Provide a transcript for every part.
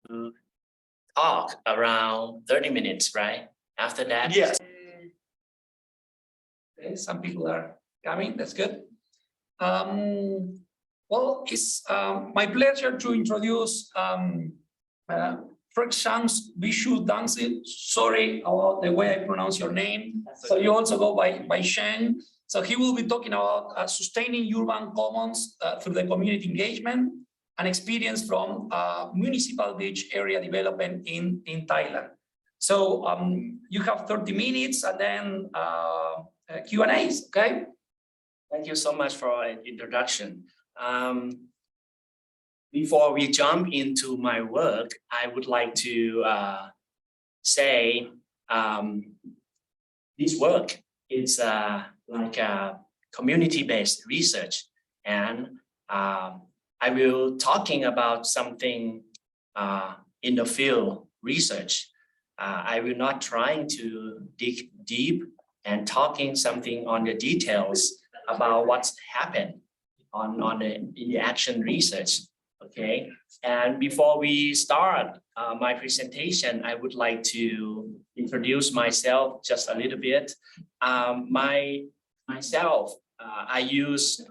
to talk around 30 minutes, right? After that, yes. Okay, some people are coming. That's good. Well, it's my pleasure to introduce Visuthduangdusdee. Sorry about the way I pronounce your name. So you also go by Cheng. So he will be talking about sustaining urban commons through the community engagement and experience from municipal beach area development in Thailand. So you have 30 minutes and then Q&As, okay? thank you so much for an introduction. Before we jump into my work, I would like to say this work is like a community-based research, and I will talking about something in the field research. I will not trying to dig deep and talking something on the details about what's happened on in the action research. Okay, and before we start my presentation, I would like to introduce myself just a little bit. Myself, I use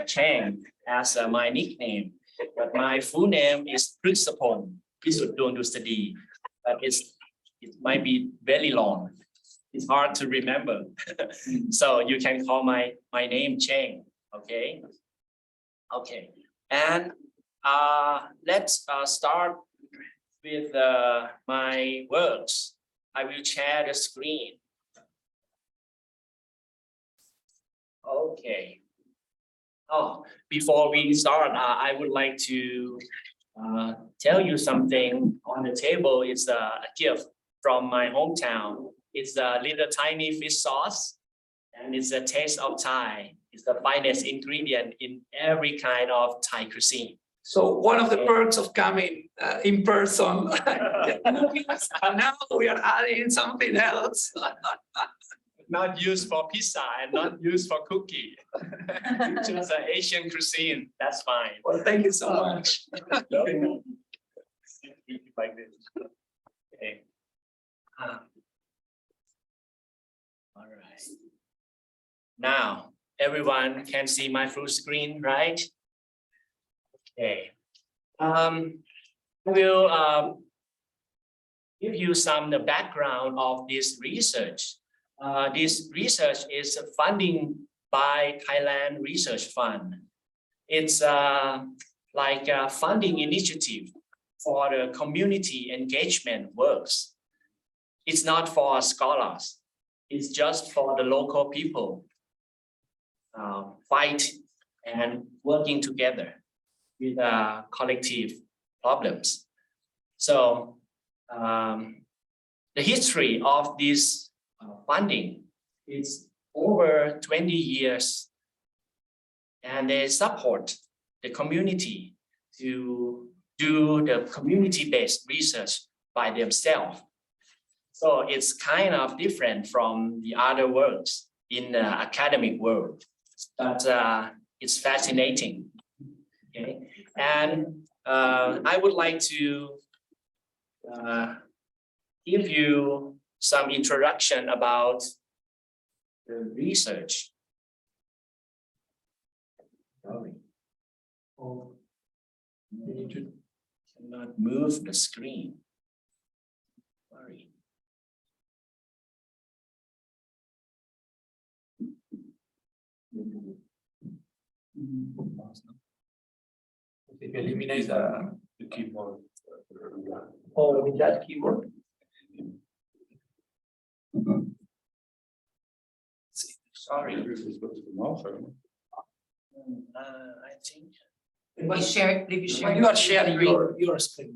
Cheng as my nickname, but my full name is Phrueksaphong, Visuthduangdusdee, but it might be very long. It's hard to remember, so you can call my name Cheng. Okay. Okay, and let's start with my works. I will share the screen. Okay. Oh, before we start, I would like to tell you something on the table. It's a gift from my hometown. It's a little tiny fish sauce, and it's a taste of Thai. It's the finest ingredient in every kind of Thai cuisine. So one of the perks of coming in person, now we are adding something else. Not used for pizza and not used for cookie. Just an Asian cuisine. That's fine. Well, thank you so much. Like this. Okay. All right. Now everyone can see my full screen, right? Okay. I will give you the background of this research. This research is funding by Thailand Research Fund. It's like a funding initiative for the community engagement works. It's not for scholars. It's just for the local people fight and working together with collective problems. So the history of this funding is over 20 years, and they support the community to do the community-based research by themselves. So it's kind of different from the other works in the academic world, but it's fascinating. Okay, and I would like to give you some introduction about the research. Sorry. Oh, you cannot move the screen. Sorry. If you eliminate the keyboard. Oh, with that keyboard. Sorry. I think. You share, if you share. You are sharing your screen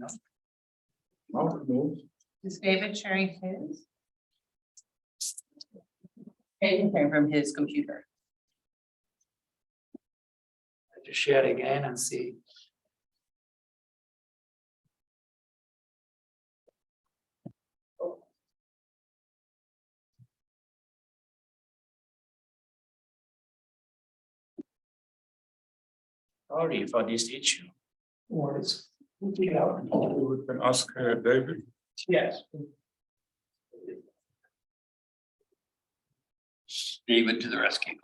now. Is David sharing his? Sharing from his computer. To share again and see. Sorry for this issue. Words. We can ask David. Yes. David to the rescue.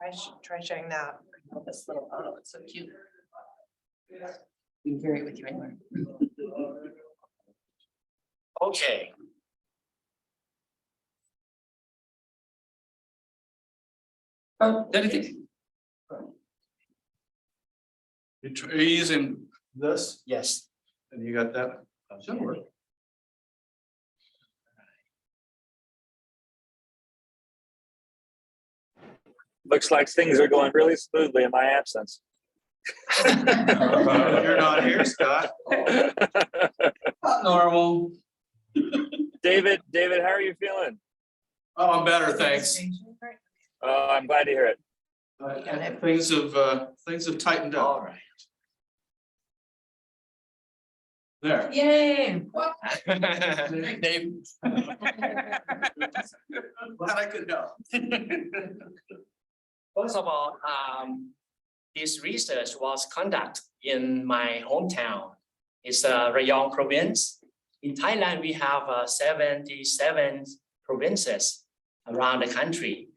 I should try sharing that. Oh, this little, oh, it's so cute. You can carry it with you anywhere. Okay. Anything? You're using this Yes. and you got that? Sure. Looks like things are going really smoothly in my absence. You're not here, Scott. Not normal. David, how are you feeling? Oh, I'm better, thanks. I'm glad to hear it. Things have tightened All up. right. There. Yay. Dave. Glad I could help. First of all, this research was conducted in my hometown. It's Rayong province. In Thailand, we have 77 provinces around the country.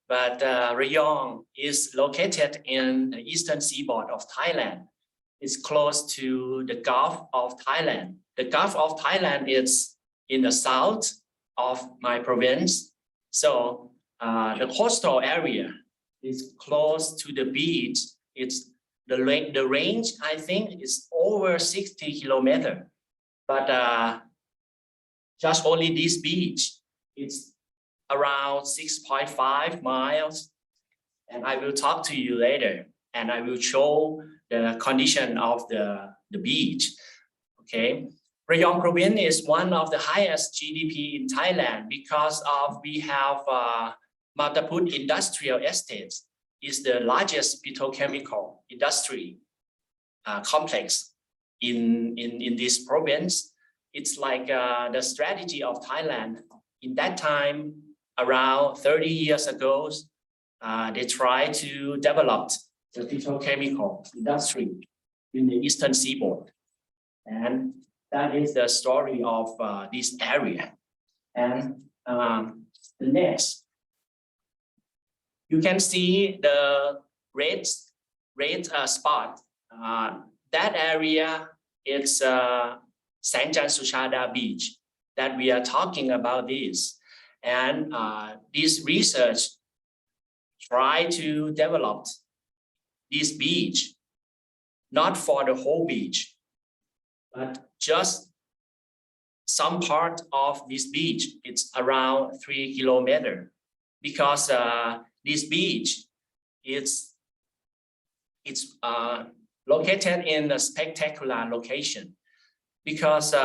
But Rayong is located in the eastern seaboard of Thailand. It's close to the Gulf of Thailand. The Gulf of Thailand is in the south of my province. So the coastal area is close to the beach. It's the range, I think, is over 60 kilometers. But just only this beach, it's around 6.5 miles. And I will talk to you later. And I will show the condition of the beach. Okay. Rayong province is one of the highest GDP in Thailand because of we have Mataput industrial estates is the largest petrochemical industry complex in this province. It's like the strategy of Thailand. In that time, around 30 years ago, they tried to develop the petrochemical industry in the eastern seaboard. And that is the story of this area. And the next, you can see the red spot. That area is Sangchan-Suchada beach that we are talking about this. And this research try to develop this beach, not for the whole beach, but just some part of this beach. It's around 3 kilometers because this beach it's located in a spectacular location because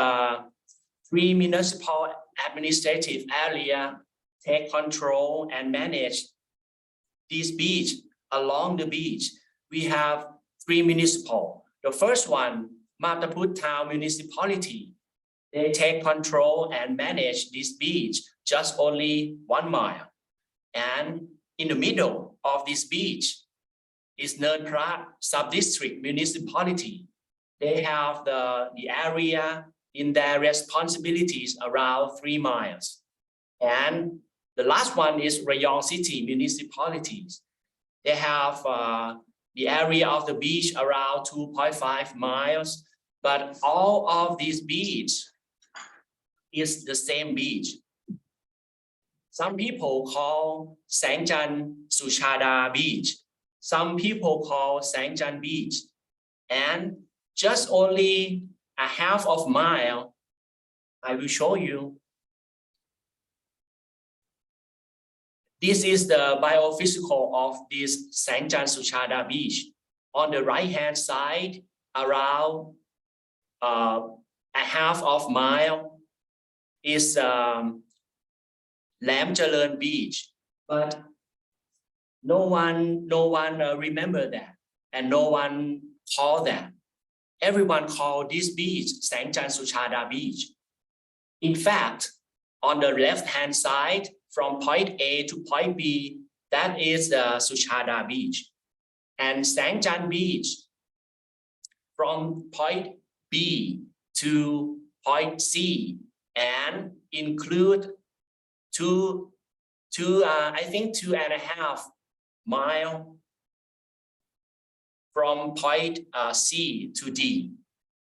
3 municipal administrative area take control and manage this beach. Along the beach, we have 3 municipal. The first one, Mataput Town Municipality, they take control and manage this beach just only 1 mile. And in the middle of this beach is Nern Prat Sub-District Municipality. They have the area in their responsibilities around 3 miles. And the last one is Rayong City Municipalities. They have the area of the beach around 2.5 miles, but all of these beach is the same beach. Some people call Sangchan-Suchada beach. Some people call Sangchan beach. And just only a half of mile, I will show you. This is the biophysical of this Sangchan-Suchada beach. On the right-hand side, around a half of mile is Lam Jalern beach, but no one remember that, and no one call that. Everyone call this beach Sangchan-Suchada beach. In fact, on the left-hand side, from point A to point B, that is the Suchada beach. and Sangchan Beach from point B to point C and include I think 2.5 miles from point C to D.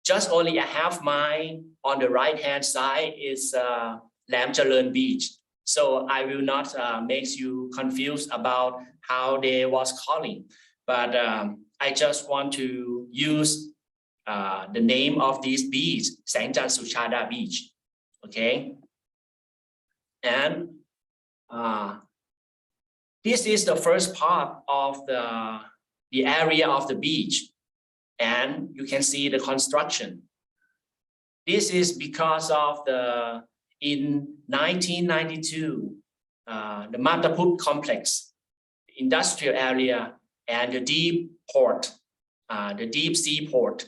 Just only a half mile on the right hand side is Lam Chalerm Beach. So I will not make you confused about how they was calling, but I just want to use the name of this beach, Sangchan-Suchada Beach. Okay, and this is the first part of the area of the beach, and you can see the construction. This is because of in 1992, the Mataput complex, industrial area, and the deep port, the deep sea port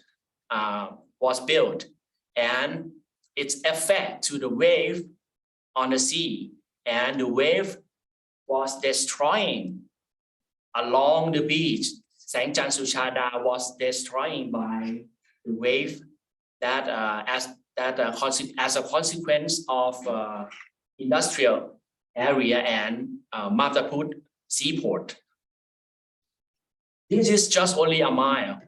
was built, and its effect to the wave on the sea, and the wave was destroying along the beach. Sangchan-Suchada was destroying by the wave that as a consequence of industrial area and Mataput seaport. This is just only a mile,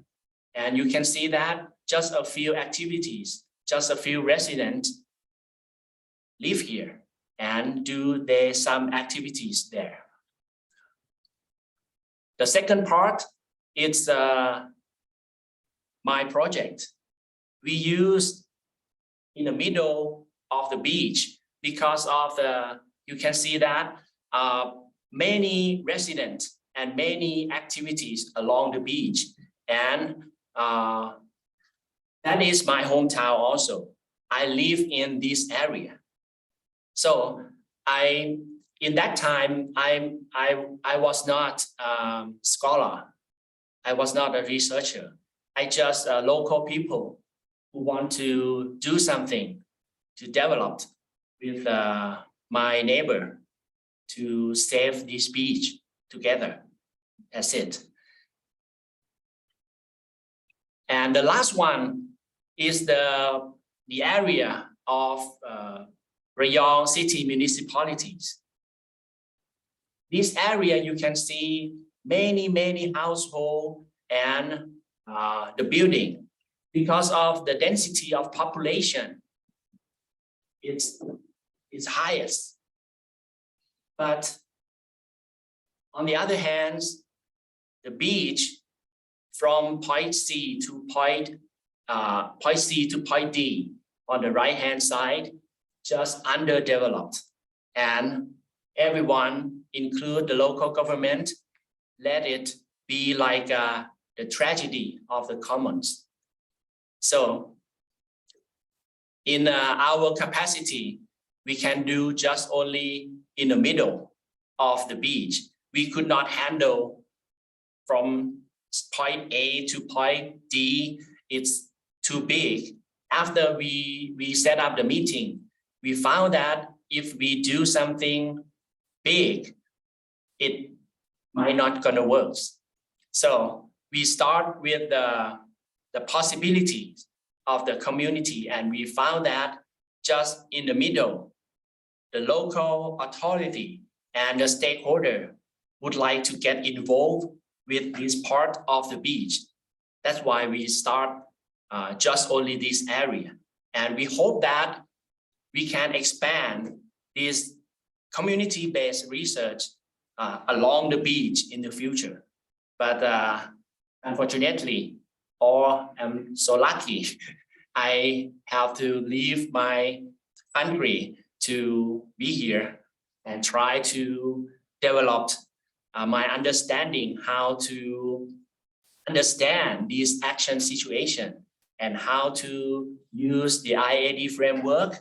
and you can see that just a few activities, just a few residents live here and do some activities there. The second part is my project. We use in the middle of the beach because of you can see that many residents and many activities along the beach, and that is my hometown also. I live in this area. So in that time, I was not scholar. I was not a researcher. I just local people who want to do something to develop with my neighbor to save this beach together. That's it. And the last one is the area of Rayong city municipalities. This area, you can see many households and the building. Because of the density of population, it's highest. But on the other hand, the beach from point C to point D on the right hand side just underdeveloped, and everyone, include the local government, let it be like the tragedy of the commons. So in our capacity, we can do just only in the middle of the beach. We could not handle from point A to point D. It's too big. After we set up the meeting, we found that if we do something big, it might not gonna work. So we start with the possibilities of the community, and we found that just in the middle, the local authority and the stakeholder would like to get involved with this part of the beach. That's why we start just only this area. And we hope that we can expand this community-based research along the beach in the future. But unfortunately, or I'm so lucky, I have to leave my country to be here and try to develop my understanding how to understand this action situation and how to use the IAD framework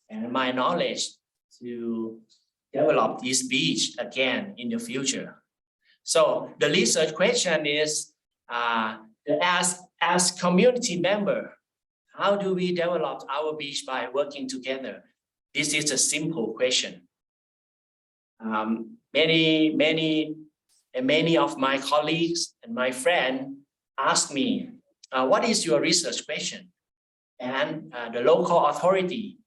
and my knowledge to develop this beach again in the future. So the research question is, as community member, how do we develop our beach by working together? This is a simple question. Many and many of my colleagues and my friend asked me, what is your research question? And the local authority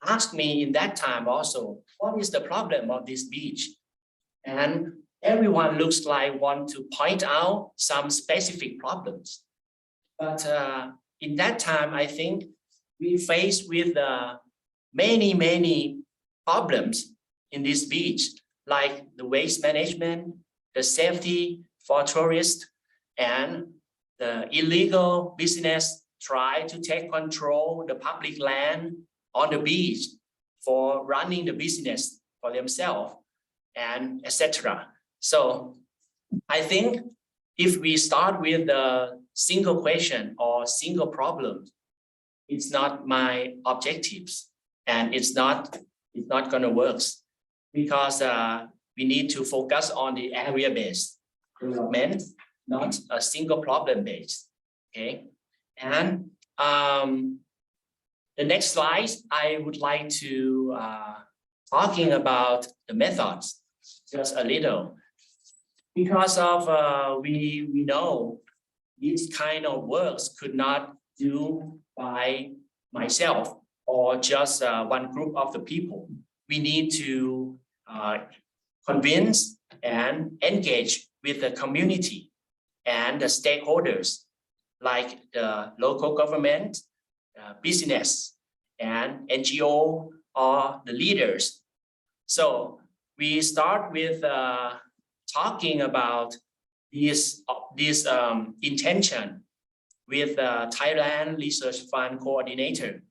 asked me in that time also, what is the problem of this beach? And everyone looks like want to point out some specific problems. But in that time, I think we faced with many problems in this beach, like the waste management, the safety for tourists, and the illegal business try to take control the public land on the beach for running the business for themselves, and etc. So I think if we start with the single question or single problem, it's not my objectives, and it's not going to work, because we need to focus on the area-based development, not a single problem-based. Okay, and the next slide, I would like to talking about the methods just a little, because of we know this kind of works could not do by myself or just one group of the people. We need to convince and engage with the community and the stakeholders, like the local government, business, and NGO, or the leaders. So we start with talking about this intention with Thailand Research Fund Coordinator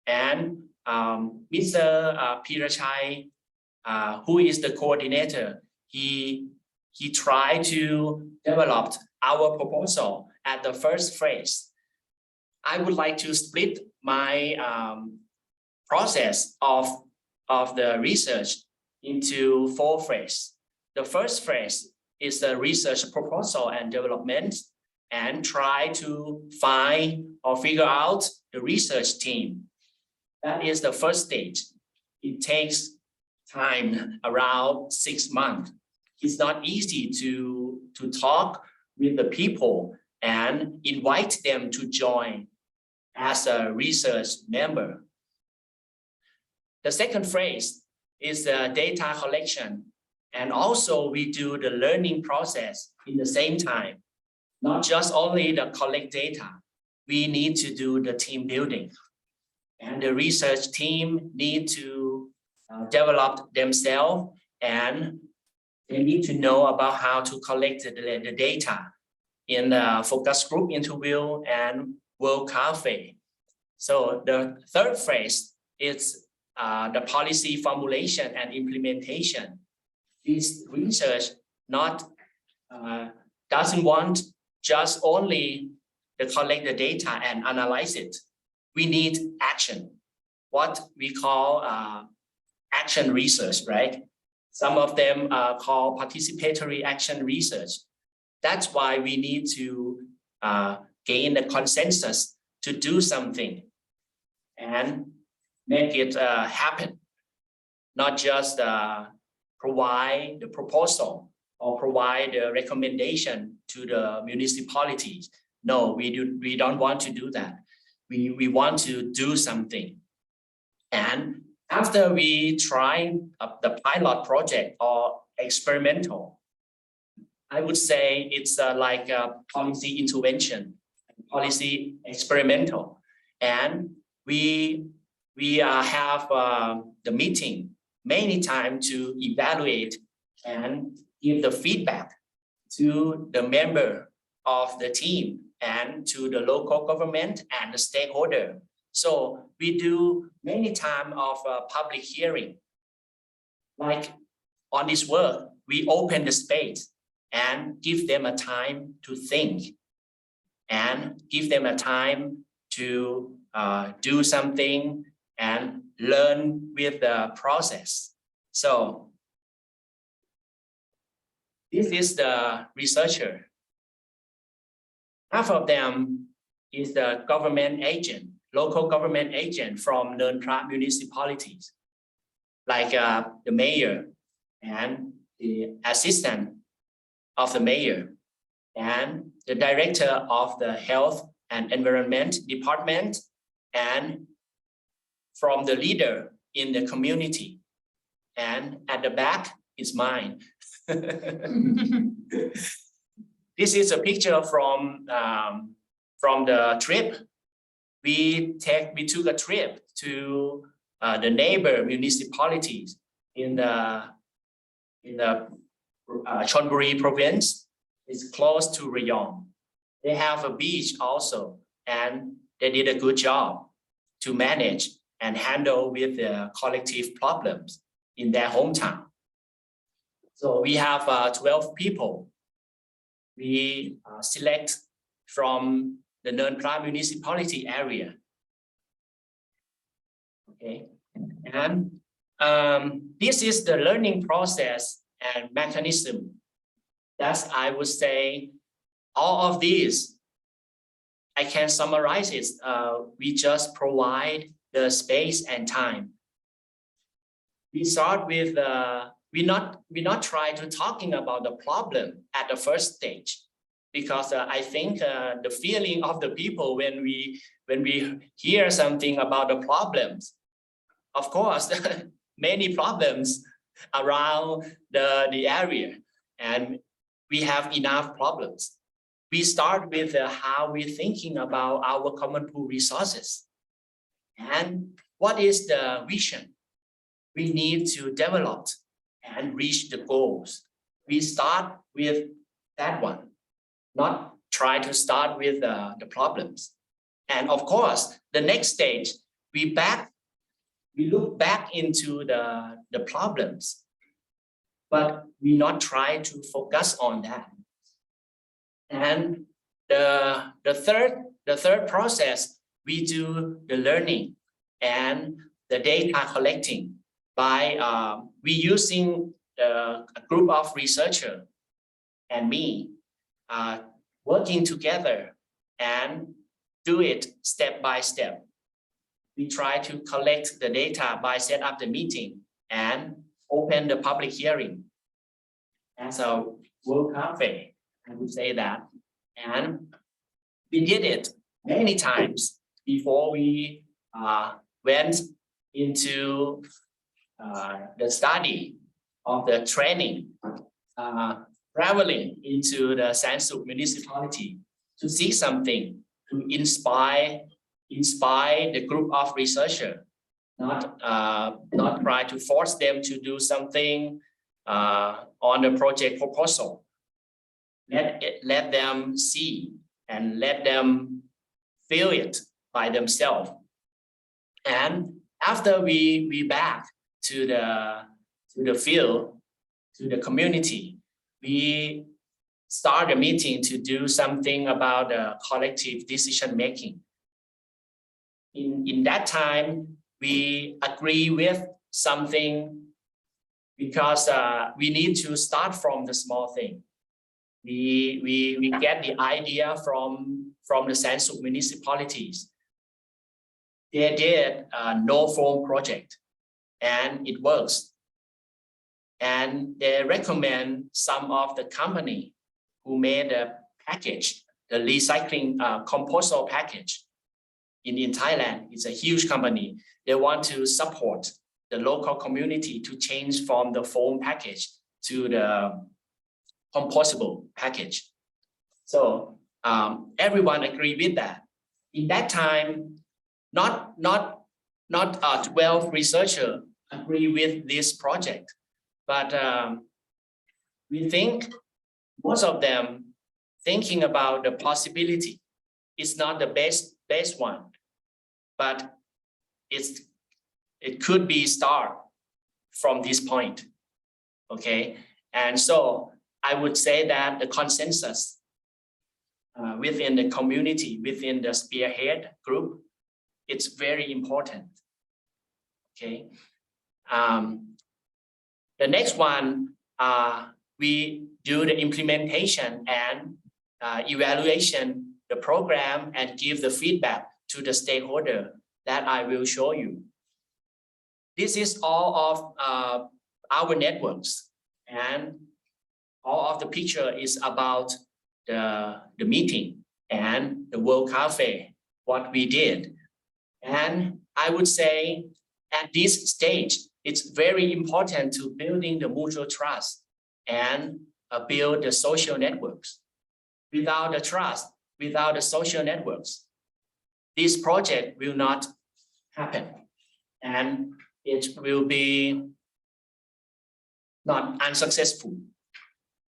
and Mr. Pirachai, who is the coordinator. He tried to develop our proposal at the first phase. I would like to split my process of the research into 4 phases. The first phase is the research proposal and development, and try to find or figure out the research team. That is the first stage. It takes time, around 6 months. It's not easy to talk with the people and invite them to join as a research member. The second phase is the data collection, and also we do the learning process in the same time. Not just only the collect data, we need to do the team building, and the research team need to develop themselves, and they need to know about how to collect the data in the focus group interview and World Cafe. So the third phase is the policy formulation and implementation. This research doesn't want just only to collect the data and analyze it. We need action, what we call action research, right? Some of them are called participatory action research. That's why we need to gain the consensus to do something and make it happen, not just provide the proposal or provide the recommendation to the municipalities. No, we don't want to do that. We want to do something. And after we try the pilot project or experimental, I would say it's like a policy intervention, policy experimental. And we have the meeting many times to evaluate and give the feedback to the member of the team and to the local government and the stakeholder. So we do many times of public hearing. Like on this work, we open the space and give them a time to think and give them a time to do something and learn with the process. So this is the researcher. Half of them is the government agent, local government agent from non-profit municipalities, like the mayor and the assistant of the mayor and the director of the health and environment department, and from the leader in the community. And at the back is mine. This is a picture from the trip. We took a trip to the neighbor municipalities in the Chonburi province. It's close to Rayong. They have a beach also, and they did a good job to manage and handle with the collective problems in their hometown. So we have 12 people. We select from the Nern Pra municipality area. Okay, and this is the learning process and mechanism. That's, I would say, all of these, I can summarize it. We just provide the space and time. We start with, we not try to talking about the problem at the first stage, because I think the feeling of the people when we hear something about the problems, of course, many problems around the area, and we have enough problems. We start with how we're thinking about our common pool resources and what is the vision we need to develop and reach the goals. We start with that one, not try to start with the problems. And of course, the next stage, we look back into the problems, but we not try to focus on that. And the third process, we do the learning and the data collecting by we using a group of researchers and me working together and do it step by step. We try to collect the data by set up the meeting and open the public hearing as a World Cafe, I would say that. And we did it many times before we went into the study of the training, traveling into the Sangchan-Suchada municipality to see something, to inspire the group of researchers, not try to force them to do something on the project proposal. Let them see and let them feel it by themselves. And after we back to the field, to the community, we start a meeting to do something about the collective decision making. In that time, we agree with something because we need to start from the small thing. We get the idea from the Sangchan-Suchada municipalities. They did a no foam project and it works. And they recommend some of the company who made a package, the recycling composite package in Thailand. It's a huge company. They want to support the local community to change from the foam package to the compostable package. So everyone agreed with that. In that time, not 12 researchers agree with this project, but we think most of them thinking about the possibility. It's not the best one, but it could be start from this point. Okay, and so I would say that the consensus within the community, within the spearhead group, it's very important. Okay, the next one, we do the implementation and evaluation the program and give the feedback to the stakeholder that I will show you. This is all of our networks, and all of the picture is about the meeting and the World Cafe, what we did. And I would say at this stage, it's very important to building the mutual trust and build the social networks. Without the trust, without the social networks, this project will not happen. And it will be not unsuccessful.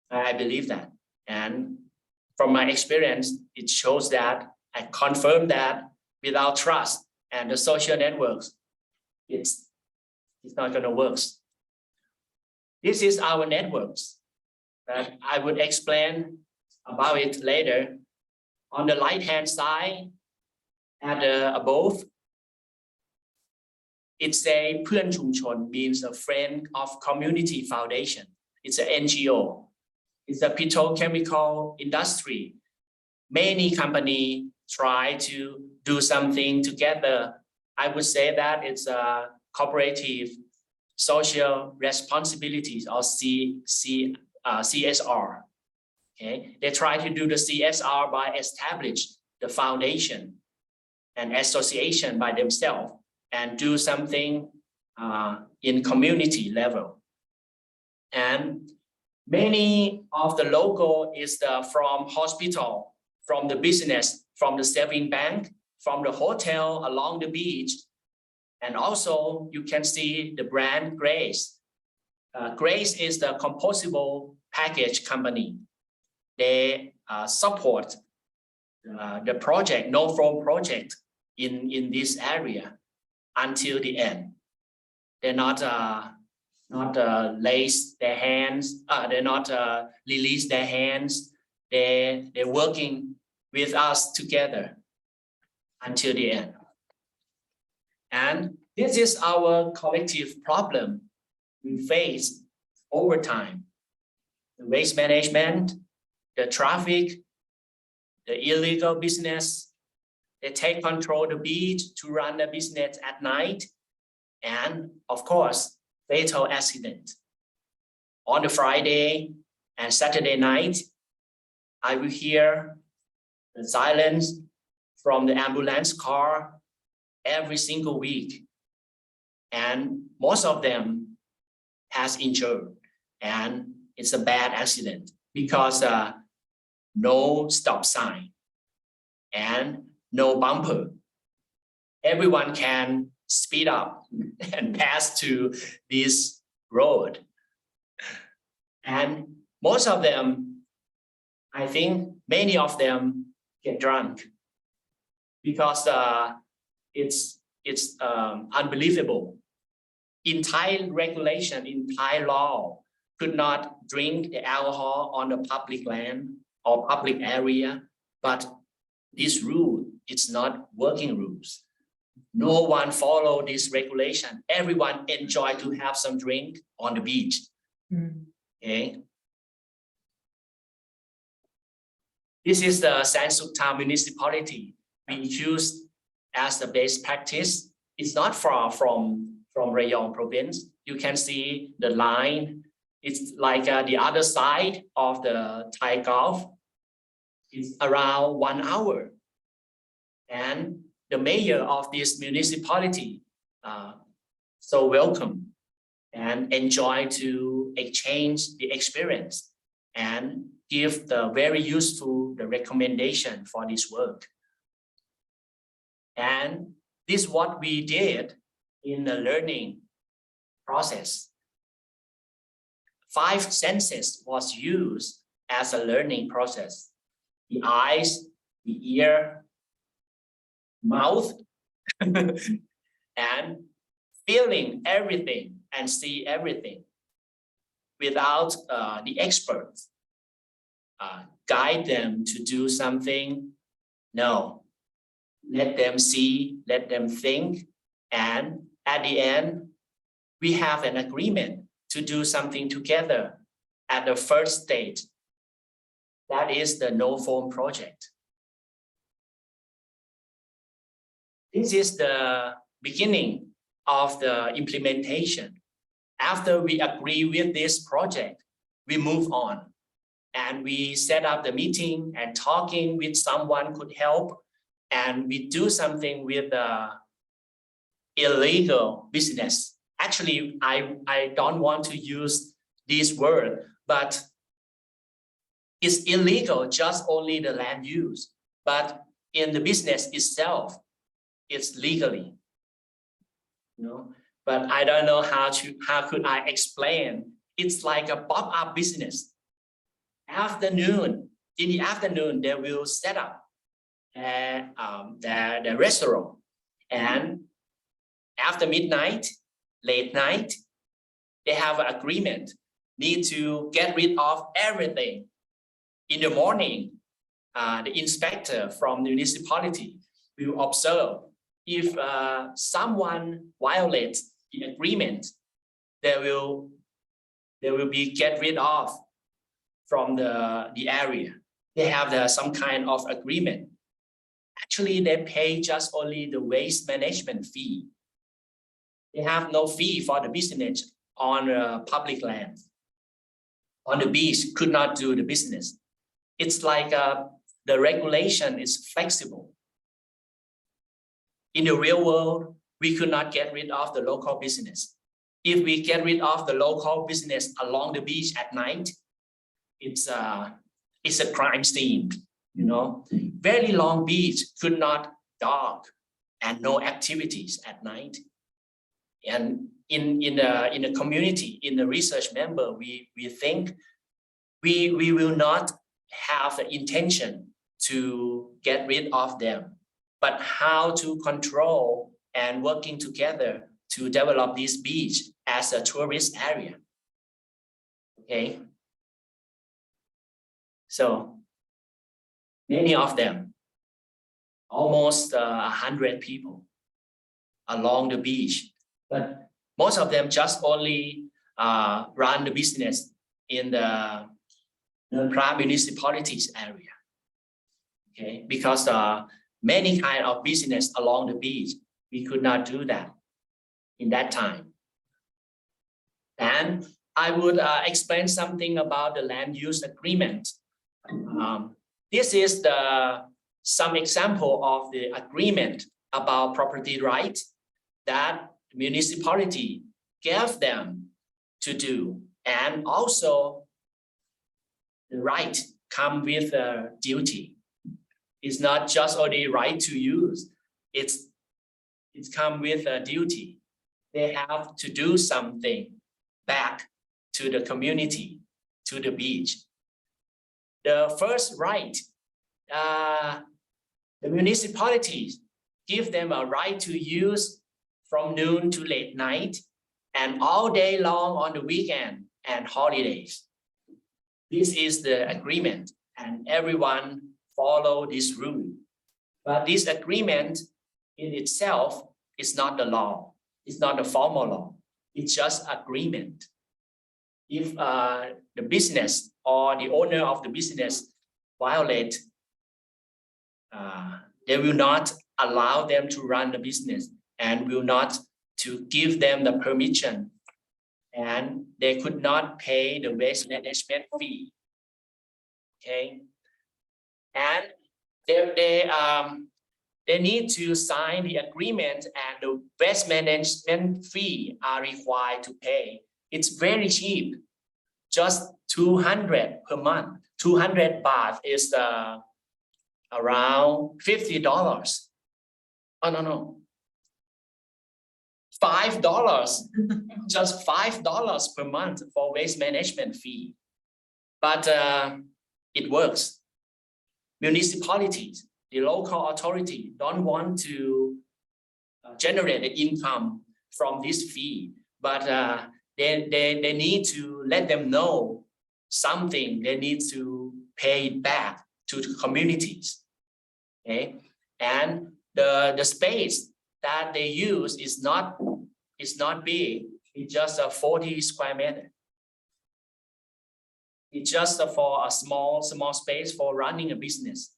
I believe that. And from my experience, it shows that I confirm that without trust and the social networks, it's not going to work. This is our networks. I would explain about it later. On the right-hand side, at the above, it's a เพื่อนชุมชน means a friend of community foundation. It's an NGO. It's a petrochemical industry. Many companies try to do something together. I would say that it's a cooperative social responsibilities or CSR. Okay, they try to do the CSR by establish the foundation and association by themselves and do something in community level. And many of the logo is from hospital, from the business, from the saving bank, from the hotel along the beach. And also you can see the brand Grace. Grace is the composable package company. They support the project, no foam project in this area until the end. They're not lace their hands, they're not release their hands. They're working with us together until the end. And this is our collective problem we face over time. The waste management, the traffic, the illegal business. They take control of the beach to run the business at night. And of course, fatal accident. On the Friday and Saturday night, I will hear the silence from the ambulance car every single week. And most of them has injured. And it's a bad accident because no stop sign and no bumper. Everyone can speed up and pass to this road. And most of them, I think many of them get drunk because it's unbelievable. In Thai regulation, in Thai law, could not drink the alcohol on the public land or public area, but this rule, it's not working rules. No one follow this regulation. Everyone enjoy to have some drink on the beach. Okay. This is the Sangchan-Suchada municipality we use as the best practice. It's not far from Rayong province. You can see the line. It's like the other side of the Thai Gulf. It's around 1 hour. And the mayor of this municipality so welcome and enjoy to exchange the experience and give the very useful the recommendation for this work. And this is what we did in the learning process. 5 senses was used as a learning process. The eyes, the ear, mouth, and feeling everything and see everything without the experts guide them to do something. No, let them see, let them think, and at the end, we have an agreement to do something together at the first stage. That is the no foam project. This is the beginning of the implementation. After we agree with this project, we move on and we set up the meeting and talking with someone could help, and we do something with illegal business. Actually, I don't want to use this word, but it's illegal just only the land use, but in the business itself, it's legally, but I don't know how could I explain. It's like a pop-up business. In the afternoon, they will set up the restaurant, and after midnight, late night, they have an agreement, need to get rid of everything. In the morning, the inspector from the municipality will observe if someone violates the agreement, they will be get rid of from the area. They have some kind of agreement. Actually, they pay just only the waste management fee. They have no fee for the business on public land. On the beach, could not do the business. It's like the regulation is flexible. In the real world, we could not get rid of the local business. If we get rid of the local business along the beach at night, it's a crime scene, Very long beach, could not dark, and no activities at night. And in the community, in the research member, we think we will not have the intention to get rid of them, but how to control and working together to develop this beach as a tourist area. Okay. So many of them, almost 100 people along the beach, but most of them just only run the business in the municipalities area. Okay, because many kind of business along the beach, we could not do that in that time. And I would explain something about the land use agreement. This is some example of the agreement about property right that the municipality gave them to do, and also the right come with a duty. It's not just only right to use, it's come with a duty. They have to do something back to the community, to the beach. The first right, the municipalities give them a right to use from noon to late night and all day long on the weekend and holidays. This is the agreement, and everyone follow this rule. But this agreement in itself is not the law. It's not the formal law. It's just agreement. If the business or the owner of the business violate, they will not allow them to run the business and will not to give them the permission, and they could not pay the waste management fee. Okay, and they need to sign the agreement, and the waste management fee are required to pay. It's very cheap, just 200 per month. 200 baht is around $50. Oh no, $5, just $5 per month for waste management fee. But it works. Municipalities, the local authority don't want to generate the income from this fee, but they need to let them know something. They need to pay it back to the communities. Okay, and the space that they use is not big. It's just a 40 square meter. It's just for a small space for running a business.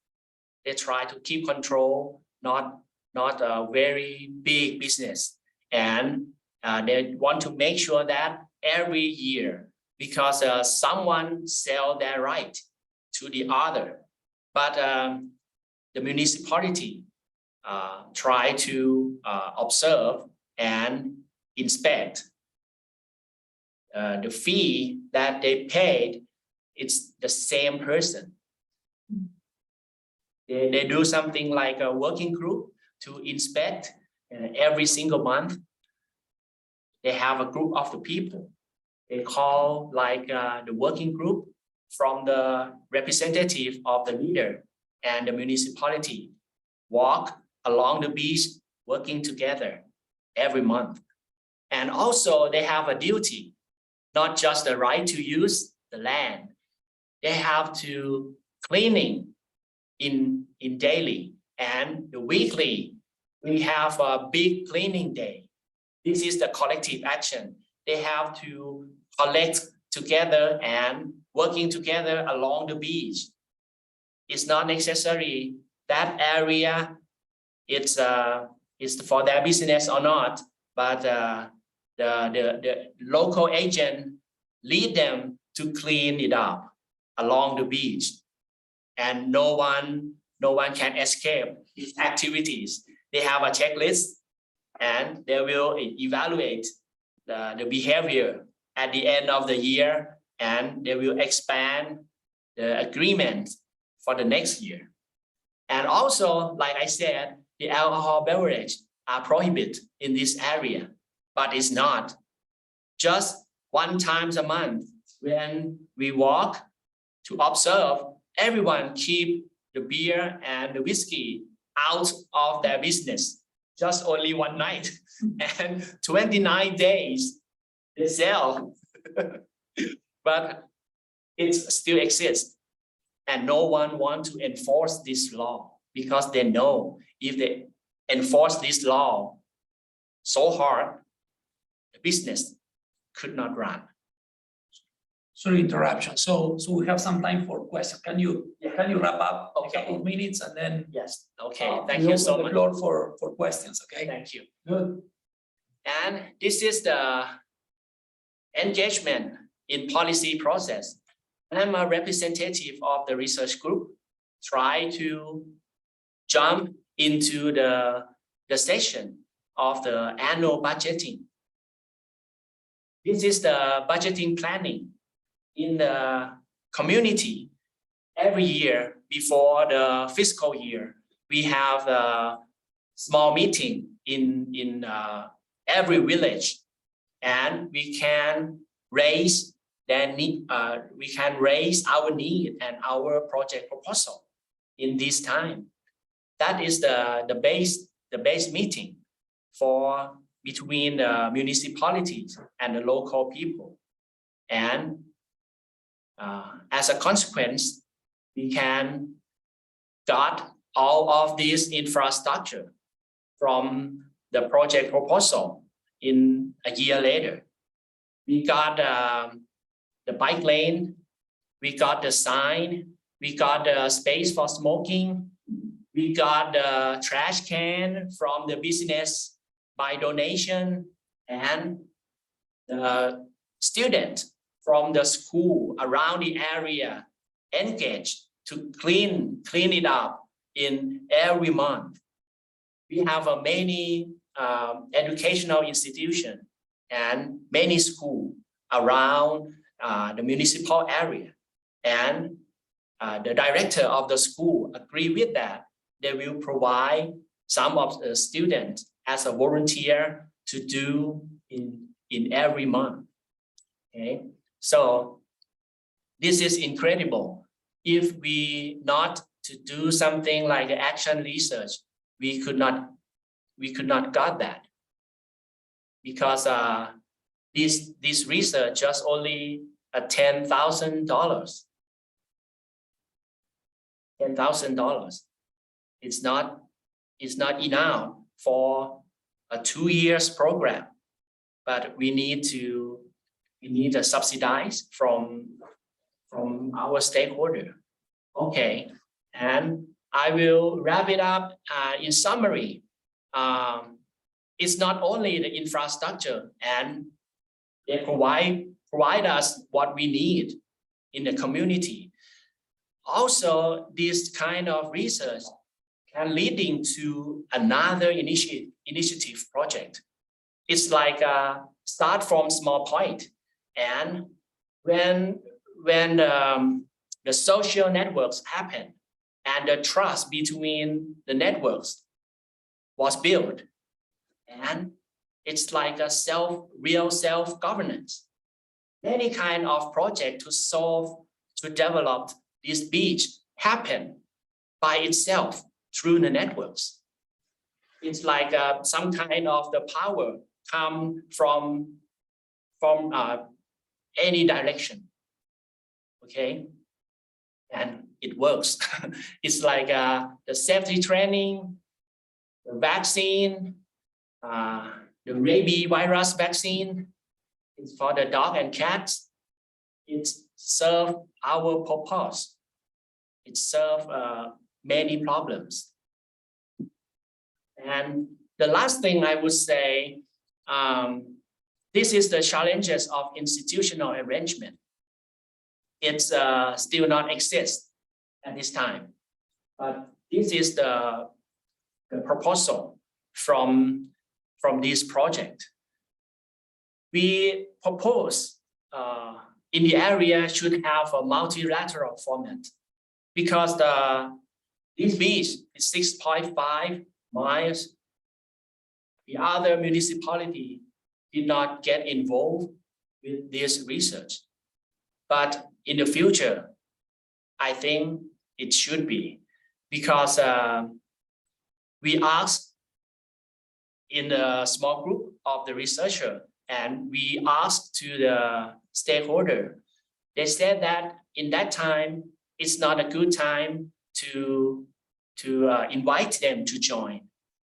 They try to keep control, not a very big business, and they want to make sure that every year, because someone sell their right to the other. But the municipality try to observe and inspect. The fee that they paid, it's the same person. They do something like a working group to inspect every single month. They have a group of the people. They call like the working group from the representative of the leader and the municipality walk along the beach working together every month. And also they have a duty, not just the right to use the land. They have to cleaning in daily and the weekly. We have a big cleaning day. This is the collective action. They have to collect together and working together along the beach. It's not necessary that area it's for their business or not, but the local agent lead them to clean it up along the beach, and no one can escape these activities. They have a checklist and they will evaluate the behavior at the end of the year, and they will expand the agreement for the next year. And also, like I said, the alcohol beverage are prohibited in this area, but it's not. Just one time a month when we walk to observe, everyone keep the beer and the whiskey out of their business. Just only one night and 29 days they sell. But it still exists. And no one wants to enforce this law because they know if they enforce this law so hard, the business could not run. Sorry, interruption. So we have some time for questions. Can you wrap up a Okay. couple of minutes and then Yes, okay, thank we you open so the much. floor for questions, okay? Thank you. Good. And this is the engagement in policy process. I'm a representative of the research group, try to jump into the session of the annual budgeting. This is the budgeting planning in the community. Every year before the fiscal year, we have a small meeting in every village, and we can raise their need. We can raise our need and our project proposal in this time. That is the base meeting for between the municipalities and the local people. And as a consequence, we can got all of this infrastructure from the project proposal in a year later. We got the bike lane, we got the sign, we got the space for smoking, we got the trash can from the business by donation, and the student from the school around the area engaged to clean it up in every month. We have many educational institutions and many schools around the municipal area, and the director of the school agree with that. They will provide some of the students as a volunteer to do in every month. Okay, so this is incredible. If we not to do something like action research, we could not got that, because this research just only $10,000. $10,000. It's not enough for a 2 years program, but we need to subsidize from our stakeholder. Okay, and I will wrap it up in summary. It's not only the infrastructure, and they provide us what we need in the community. Also, this kind of research can leading to another initiative project. It's like start from small point, and when the social networks happen and the trust between the networks was built, and it's like a real self-governance. Any kind of project to develop this beach happen by itself through the networks. It's like some kind of the power come from any direction, okay? And it works. It's like the safety training, the vaccine, the rabies virus vaccine. It's for the dog and cats. It serves our purpose. It serves many problems. And the last thing I would say, this is the challenges of institutional arrangement. It's still not exist at this time, but this is the proposal from this project. We propose in the area should have a multilateral format because this beach is 6.5 miles. The other municipality did not get involved with this research, but in the future, I think it should be, because we asked in a small group of the researcher, and we asked to the stakeholder. They said that in that time, it's not a good time to invite them to join.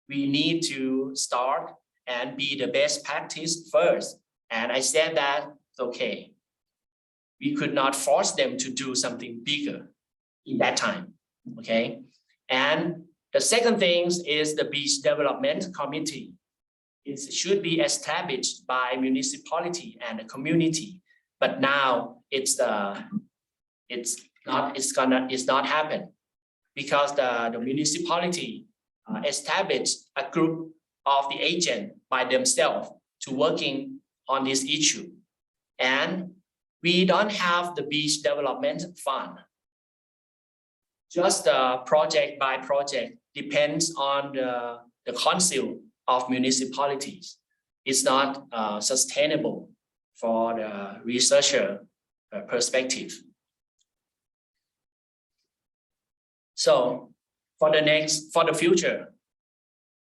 We need to start and be the best practice first. And I said that, okay, we could not force them to do something bigger in that time, okay? And the second thing is the beach development committee. It should be established by municipality and the community, but now it's not happen because the municipality established a group of the agent by themselves to working on this issue, and we don't have the beach development fund. Just project by project depends on the council of municipalities. It's not sustainable for the researcher perspective. So for the future,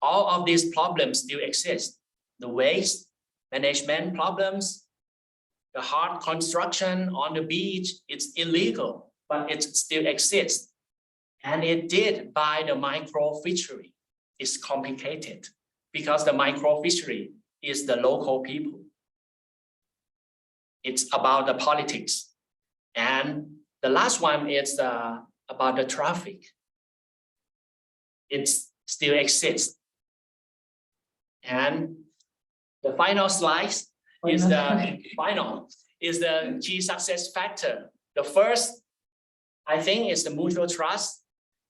all of these problems still exist. The waste management problems, the hard construction on the beach, it's illegal, but it still exists. And it did by the microfishery. It's complicated because the microfishery is the local people. It's about the politics. And the last one is about the traffic. It still exists. And the final slide is the key success factor. The first, I think, is the mutual trust,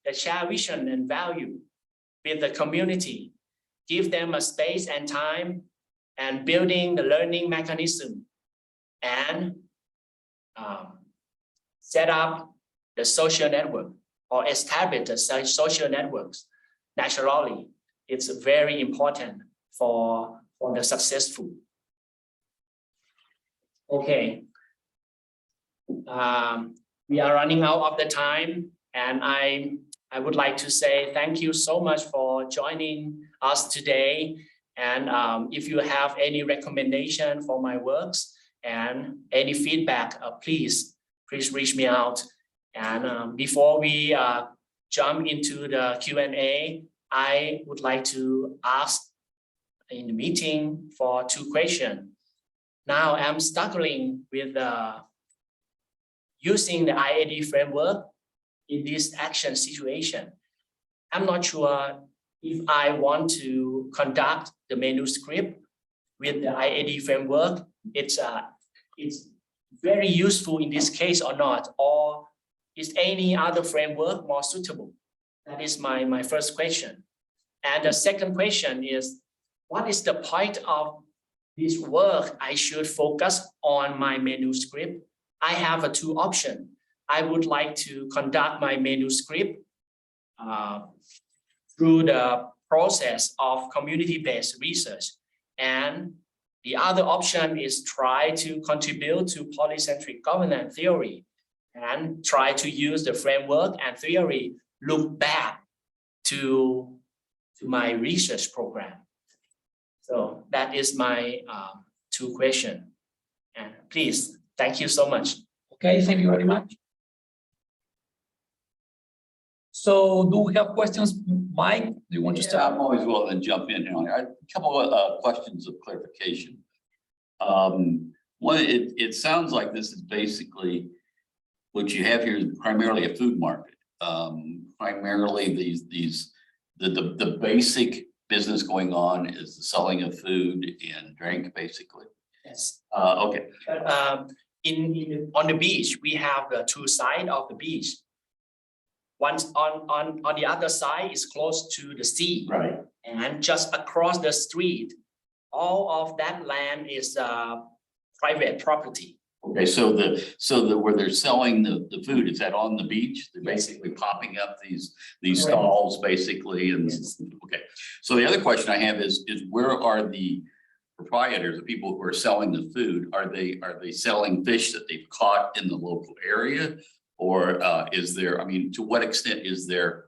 the shared vision and value with the community, give them a space and time, and building the learning mechanism, and set up the social network or establish the social networks naturally. It's very important for the successful. Okay. We are running out of the time, and I would like to say thank you so much for joining us today. And if you have any recommendation for my works and any feedback, please reach me out. And before we jump into the Q&A, I would like to ask in the meeting for 2 questions. Now I'm struggling with using the IAD framework in this action situation. I'm not sure if I want to conduct the manuscript with the IAD framework. It's very useful in this case or not, or is any other framework more suitable? That is my first question. And the second question is, what is the point of this work? I should focus on my manuscript. I have two options. I would like to conduct my manuscript through the process of community-based research. And the other option is try to contribute to polycentric governance theory and try to use the framework and theory, look back to my research program. So that is my two questions. And please, thank you so much. Okay, thank you very much. So do we have questions? Mike, do you want to Yeah, start? I'm always willing to jump in here. A couple of questions of clarification. One, it sounds like this is basically what you have here is primarily a food market. Primarily the basic business going on is the selling of food and drink, basically. Yes. Okay. But on the beach, we have the two sides of the beach. Once on the other side is close to the sea. Right. And just across the street, all of that land is private property. Okay, so where they're selling the food, is that on the beach? They're basically popping up these stalls basically, and okay. So the other question I have is where are the proprietors, the people who are selling the food? Are they selling fish that they've caught in the local area? Or is there, I mean, to what extent is there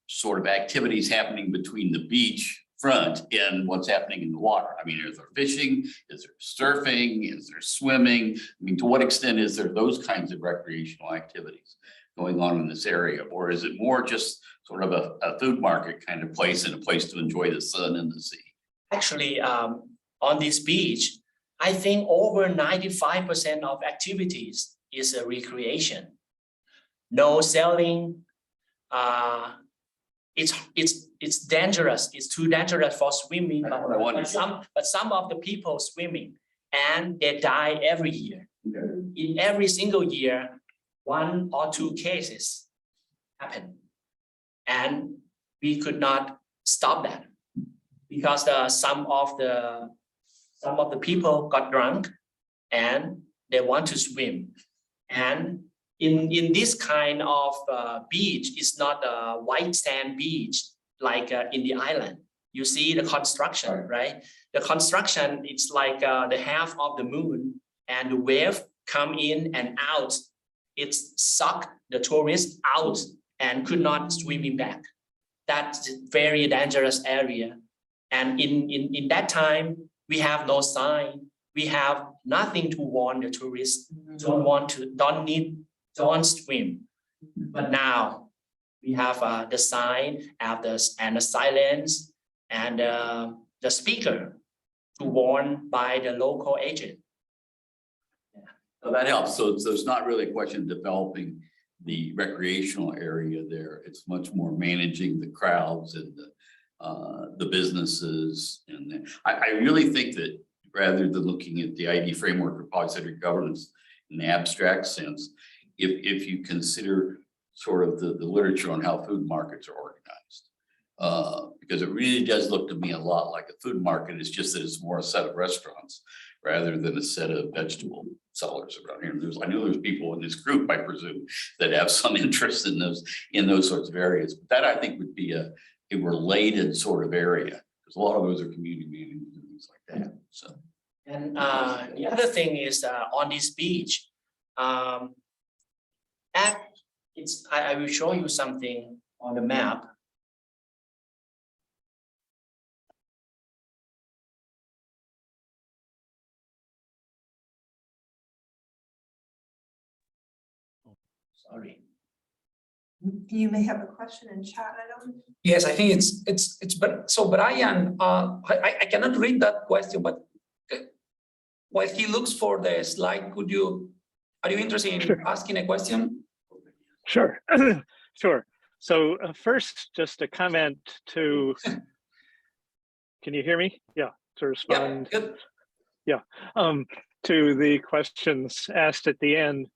sort of activities happening between the beach front and what's happening in the water? I mean, is there fishing? Is there surfing? Is there swimming? I mean, to what extent is there those kinds of recreational activities going on in this area? Or is it more just sort of a food market kind of place and a place to enjoy the sun and the sea? Actually, on this beach, I think over 95% of activities is a recreation. No selling. It's dangerous. It's too dangerous for swimming. But some of the people swimming and they die every year. Okay. In every single year, 1 or 2 cases happen, and we could not stop that because some of the people got drunk and they want to swim. And in this kind of beach, it's not a white sand beach like in the island. You see the construction, right? The construction, it's like the half of the moon, and the wave come in and out. It suck the tourists out and could not swimming back. That's a very dangerous area. And in that time, we have no sign. We have nothing to warn the tourists. Don't swim. But now we have the sign and the silence and the speaker to warn by the local agent. So that helps. So it's not really a question of developing the recreational area there. It's much more managing the crowds and the businesses. And I really think that rather than looking at the ID framework of polycentric governance in the abstract sense, if you consider sort of the literature on how food markets are organized, because it really does look to me a lot like a food market. It's just that it's more a set of restaurants rather than a set of vegetable sellers around here. And I know there's people in this group, I presume, that have some interest in those sorts of areas. But that I think would be a related sort of area, because a lot of those are community meetings and things like that. So. And the other thing is on this beach, I will show you something on the map. Sorry. You may have a question in chat, I don't. Yes, I think it's but so Brian, I cannot read that question, but while he looks for the slide, are you interested in asking a question? Sure, sure. So first, just a comment to, can you hear me? Yeah, to respond. Yeah, good. Yeah, to the questions asked at the end.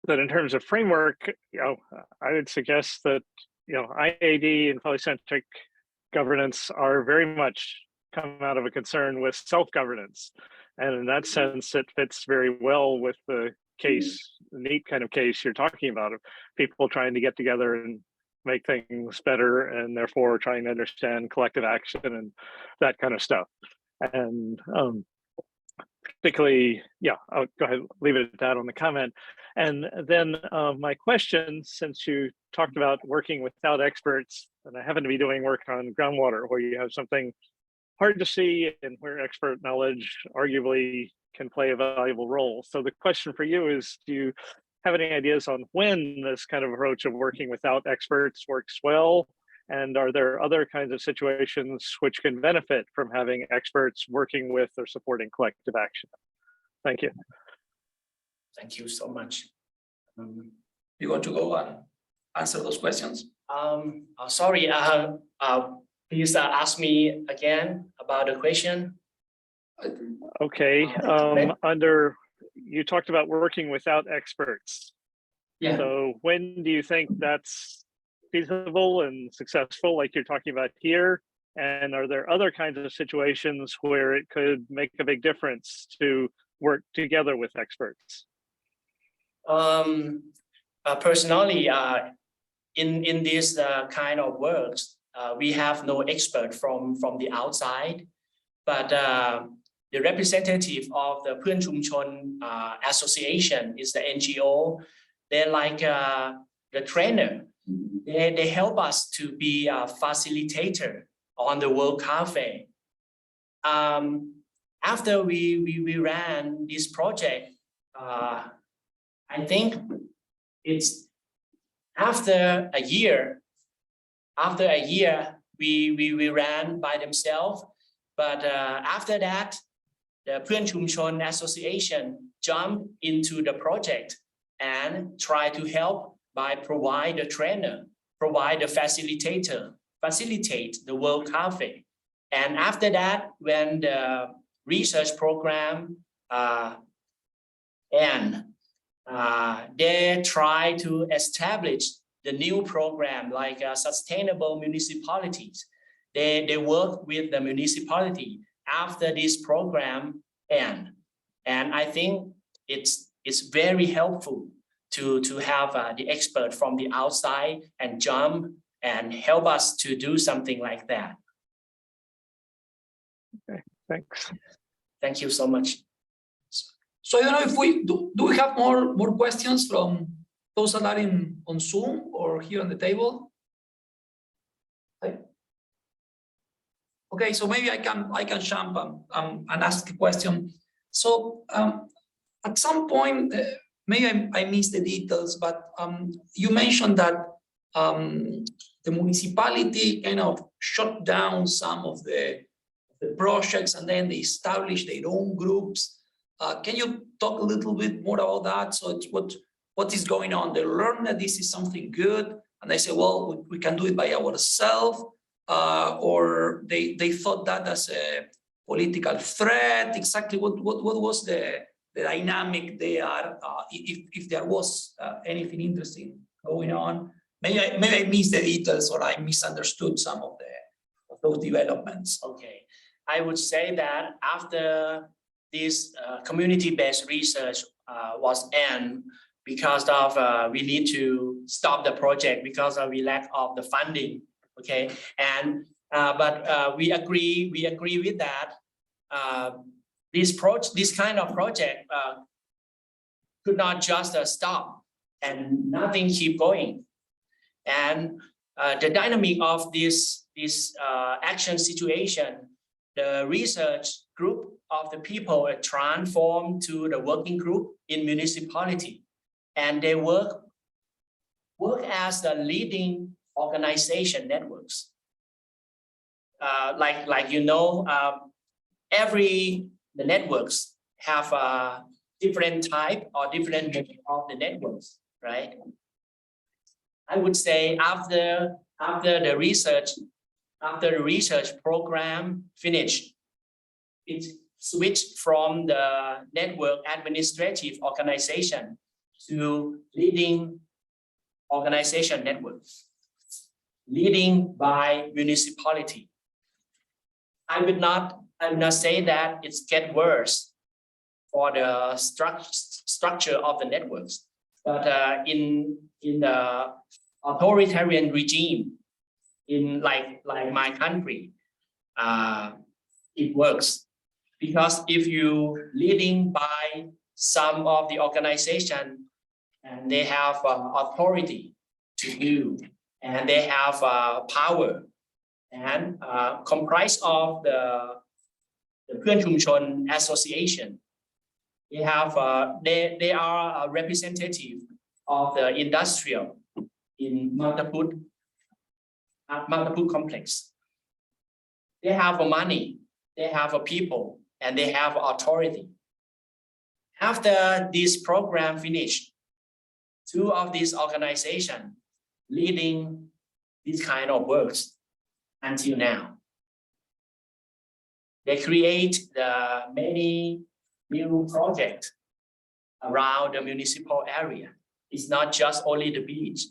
that in terms of framework, I would suggest that, IAD and polycentric governance are very much come out of a concern with self-governance. And in that sense, it fits very well with the case, the neat kind of case you're talking about, of people trying to get together and make things better, and therefore trying to understand collective action and that kind of stuff. And particularly, I'll go ahead, leave it at that on the comment. And then my question, since you talked about working without experts, and I happen to be doing work on groundwater where you have something hard to see and where expert knowledge arguably can play a valuable role. So the question for you is, do you have any ideas on when this kind of approach of working without experts works well? And are there other kinds of situations which can benefit from having experts working with or supporting collective action? Thank you. Thank you so much. You want to go and answer those questions? Sorry, please ask me again about the question. Okay, you talked about working without experts. Yeah. So when do you think that's feasible and successful, like you're talking about here? And are there other kinds of situations where it could make a big difference to work together with experts? Personally, in this kind of works, we have no expert from the outside, but the representative of the Phrueksaphong Chumchon Association is the NGO. They're like the trainer. They help us to be a facilitator on the World Cafe. After we ran this project, I think it's after a year we ran by themselves, but after that, the Phrueksaphong Chumchon Association jumped into the project and tried to help by provide the trainer, provide the facilitator, facilitate the World Cafe. And after that, when the research program ends, they try to establish the new program like sustainable municipalities. They work with the municipality after this program ends. And I think it's very helpful to have the expert from the outside and jump and help us to do something like that. Okay, thanks. Thank you so much. So I don't know if do we have more questions from those that are on Zoom or here on the table? Okay, so maybe I can jump and ask a question. So at some point, maybe I missed the details, but you mentioned that the municipality kind of shut down some of the projects and then they established their own groups. Can you talk a little bit more about that? So it's what is going on? They learn that this is something good and they say, well, we can do it by ourselves, or they thought that as a political threat. Exactly what was the dynamic there, if there was anything interesting going on? Maybe I missed the details or I misunderstood some of those developments. Okay, I would say that after this community-based research was end, because of we need to stop the project because of the lack of the funding. Okay, and but we agree with that. This kind of project could not just stop and nothing keep going. And the dynamic of this action situation, the research group of the people are transformed to the working group in municipality, and they work as the leading organization networks. Like you know, the networks have a different type or different of the networks, right? I would say after the research program finished, it switched from the network administrative organization to leading organization networks, leading by municipality. I would not say that it's get worse for the structure of the networks, but in the authoritarian regime, in like my country, it works, because if you leading by some of the organization and they have authority to do, and they have power, and comprised of the Phrueksaphongชุมชน association, they have they are a representative of the industrial in Mantaput complex. They have money, they have people, and they have authority. After this program finished, two of these organizations leading this kind of works until now. They create the many new projects around the municipal area. It's not just only the beach.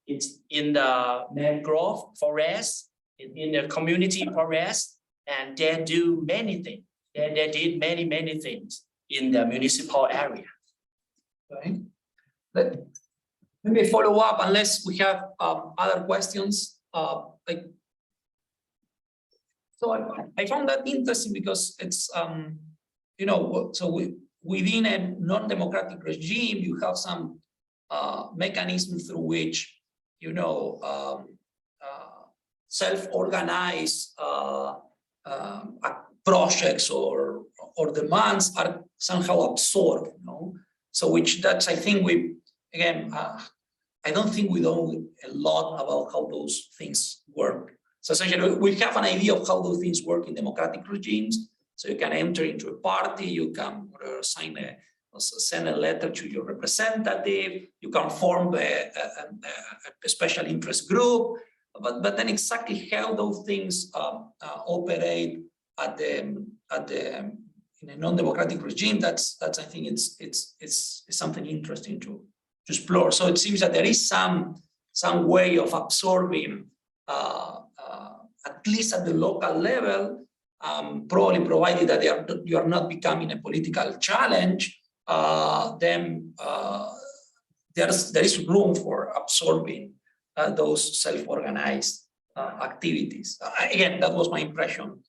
It's in the mangrove forest, in the community forest, and they do many things. They did many things in the municipal area. Okay. Let me follow up unless we have other questions. So I found that interesting because it's you know, so within a non-democratic regime, you have some mechanism through which, you know, self-organized projects or demands are somehow absorbed, you know. So which that's, I think we, again, I don't think we know a lot about how those things work. So essentially, we have an idea of how those things work in democratic regimes. So you can enter into a party, you can send a letter to your representative, you can form a special interest group, but then exactly how those things operate in a non-democratic regime, that's I think it's something interesting to explore. So it seems that there is some way of absorbing, at least at the local level, probably provided that you are not becoming a political challenge, then there is room for absorbing those self-organized activities. Again, that was my impression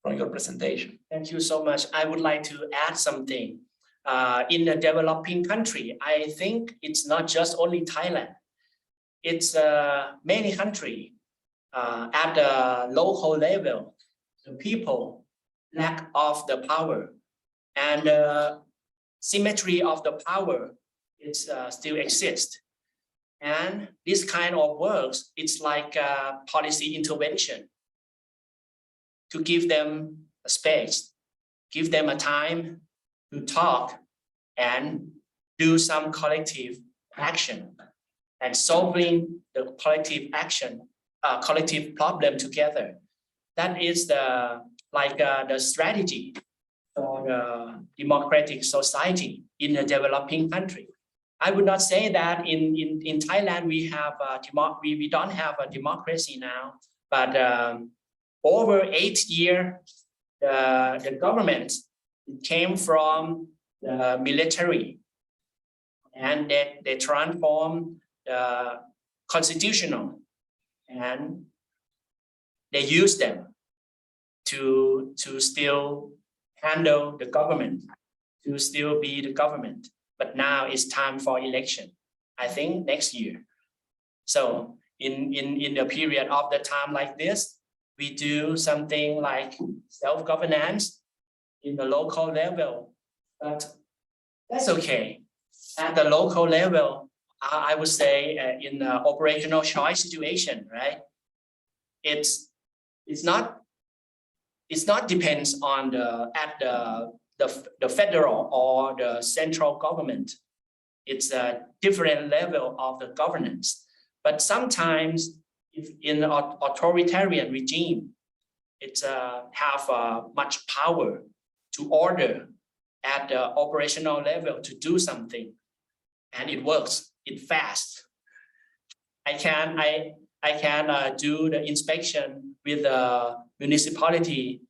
from your presentation. Thank you so much. I would like to add something. In a developing country, I think it's not just only Thailand. It's many countries at the local level. The people lack of the power, and the symmetry of the power is still exists. And this kind of works, it's like a policy intervention to give them a space, give them a time to talk and do some collective action, and solving the collective action, collective problem together. That is the strategy for the democratic society in a developing country. I would not say that in Thailand we have we don't have a democracy now, but over 8 years, the government came from the military, and they transformed the constitutional, and they use them to still handle the government, to still be the government. But now it's time for election, I think next year. So in the period of the time like this, we do something like self-governance in the local level, but that's okay. At the local level, I would say in the operational choice situation, right? It's not depends on the federal or the central government. It's a different level of the governance. But sometimes, if in an authoritarian regime, it's have much power to order at the operational level to do something. and it works. It fast. I can do the inspection with the municipality,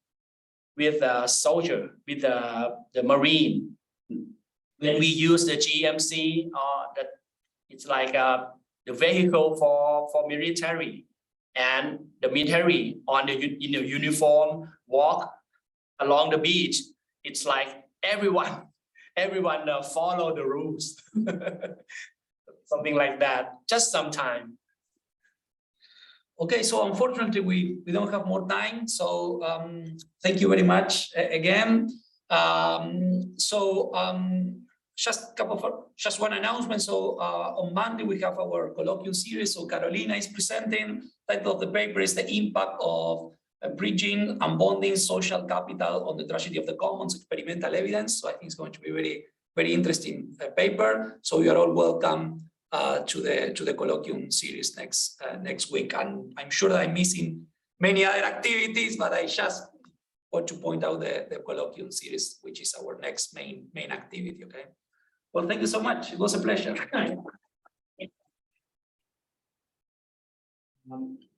with the soldier, with the marine. When we use the GMC, it's like the vehicle for military, and the military in the uniform walk along the beach. It's like everyone follow the rules. Something like that, just some time. Okay, so unfortunately, we don't have more time. So thank you very much again. Just one announcement. So on Monday, we have our colloquium series. So Carolina is presenting. Title of the paper is The Impact of Bridging and Bonding Social Capital on the Tragedy of the Commons, Experimental Evidence. So I think it's going to be very interesting paper. So you are all welcome to the colloquium series next week. And I'm sure that I'm missing many other activities, but I just want to point out the colloquium series, which is our next main activity. Okay. Well, thank you so much. It was a pleasure.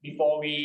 Before we